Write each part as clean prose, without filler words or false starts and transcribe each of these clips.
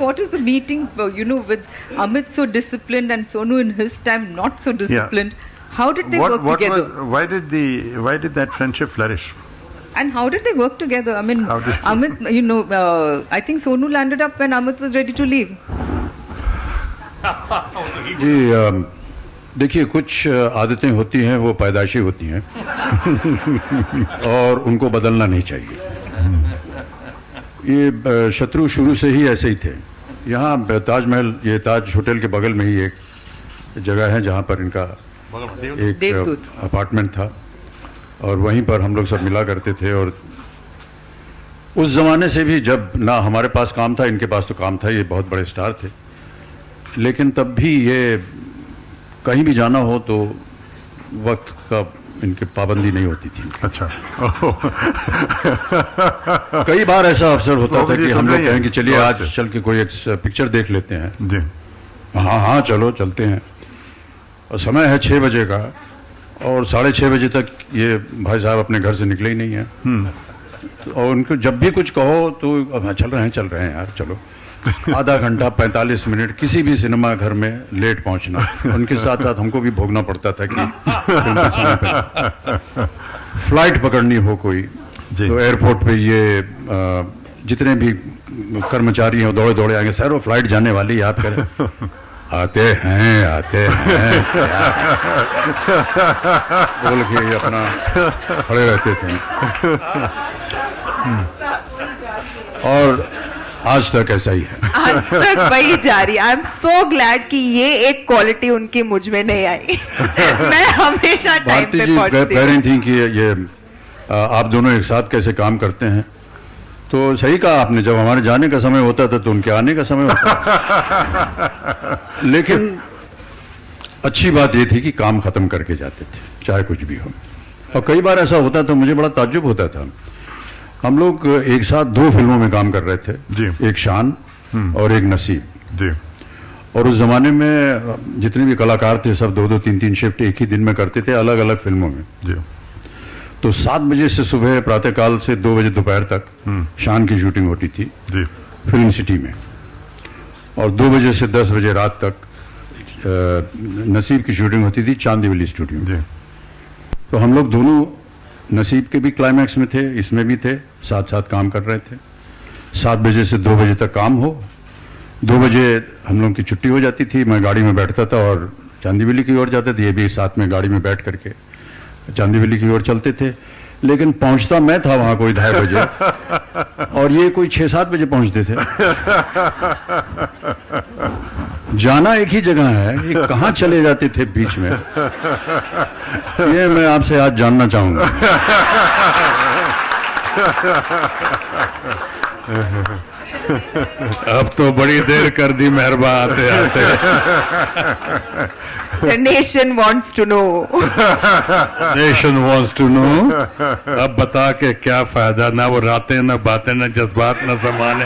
what is the meeting, with Amit so disciplined and Sonu in his time not so disciplined? Yeah. How did they work together? Why did that friendship flourish? And how did they work together? I mean, Amit, I think Sonu landed up when Amit was ready to leave. देखिए, कुछ आदतें होती हैं वो पैदाइशी होती हैं और उनको बदलना नहीं चाहिए। ये शत्रु शुरू से ही ऐसे ही थे। यहाँ ताजमहल, ये ताज होटल के बगल में ही एक जगह है जहाँ पर इनका एक अपार्टमेंट था और वहीं पर हम लोग सब मिला करते थे। और उस ज़माने से भी जब ना हमारे पास काम था, इनके पास तो काम था, ये बहुत बड़े स्टार थे, लेकिन तब भी ये कहीं भी जाना हो तो वक्त का इनके पाबंदी नहीं होती थी। अच्छा। कई बार ऐसा अवसर होता था कि हम लोग कहें कि चलिए आज चल के कोई एक पिक्चर देख लेते हैं। जी। हाँ चलो चलते हैं। और समय है 6 बजे का और 6:30 बजे तक ये भाई साहब अपने घर से निकले ही नहीं है। और उनको जब भी कुछ कहो तो चल रहे हैं यार, चलो। आधा घंटा 45 मिनट किसी भी सिनेमा घर में लेट पहुंचना, उनके साथ साथ हमको भी भोगना पड़ता था कि फ्लाइट पकड़नी हो कोई तो एयरपोर्ट पे ये जितने भी कर्मचारी हैं दौड़े दौड़े आएंगे, सर वो फ्लाइट जाने वाली है, आप करें आते हैं बोल के अपना खड़े रहते थे। और आज तक ऐसा ही है, आज तक वही जारी। आई एम सो ग्लैड कि ये एक क्वालिटी उनकी मुझ में नहीं आई। मैं हमेशा टाइम पे पहुंचती हूँ। कह रही थी कि ये आप दोनों एक साथ कैसे काम करते हैं, तो सही कहा आपने। जब हमारे जाने का समय होता था तो उनके आने का समय होता था। लेकिन अच्छी बात ये थी कि काम खत्म करके जाते थे, चाहे कुछ भी हो। और कई बार ऐसा होता था, मुझे बड़ा ताज्जुब होता था, हम लोग एक साथ 2 फिल्मों में काम कर रहे थे जी। एक शान और एक नसीब जी। और उस जमाने में जितने भी कलाकार थे सब 2-2, 3-3 शिफ्ट एक ही दिन में करते थे, अलग अलग फिल्मों में जी। तो 7 बजे से सुबह प्रातःकाल से 2 बजे दोपहर तक शान की शूटिंग होती थी जी। फिल्म सिटी में, और 2 बजे से 10 बजे रात तक नसीब की शूटिंग होती थी चांदीवली स्टूडियो में। तो हम लोग दोनों नसीब के भी क्लाइमैक्स में थे, इसमें भी थे, साथ साथ काम कर रहे थे। 7 बजे से 2 बजे तक काम हो, 2 बजे हम लोग की छुट्टी हो जाती थी, मैं गाड़ी में बैठता था और चांदीवली की ओर जाते थे, ये भी साथ में गाड़ी में बैठ करके चांदीवली की ओर चलते थे। लेकिन पहुंचता मैं था वहां कोई 2:30 बजे और ये कोई 6-7 बजे पहुंचते थे। जाना एक ही जगह है, ये कहाँ चले जाते थे बीच में, ये मैं आपसे आज जानना चाहूंगा। अब तो बड़ी देर कर दी मेहरबान आते आते। The nation wants to know. Nation wants to know. अब बता के क्या फायदा, ना वो रातें, ना बातें, ना जज्बात, ना ज़माने,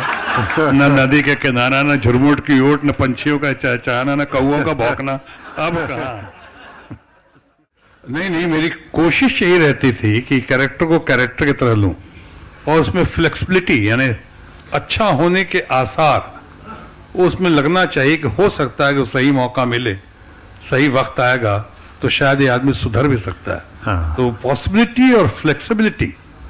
ना नदी के किनारा, ना झुरमुट की ओट, ना पंछियों का चहचहाना, ना कौओं का भौंकना। अब कहाँ? नहीं, मेरी कोशिश यही रहती थी कि कैरेक्टर को कैरेक्टर की तरह लूं और उसमें फ्लेक्सिबिलिटी यानी अच्छा होने के आसार उसमें लगना चाहिए कि हो सकता है कि सही मौका मिले, सही वक्त आएगा तो शायद ये आदमी सुधर भी सकता है। हाँ। तो पॉसिबिलिटी और फ्लेक्सिबिलिटी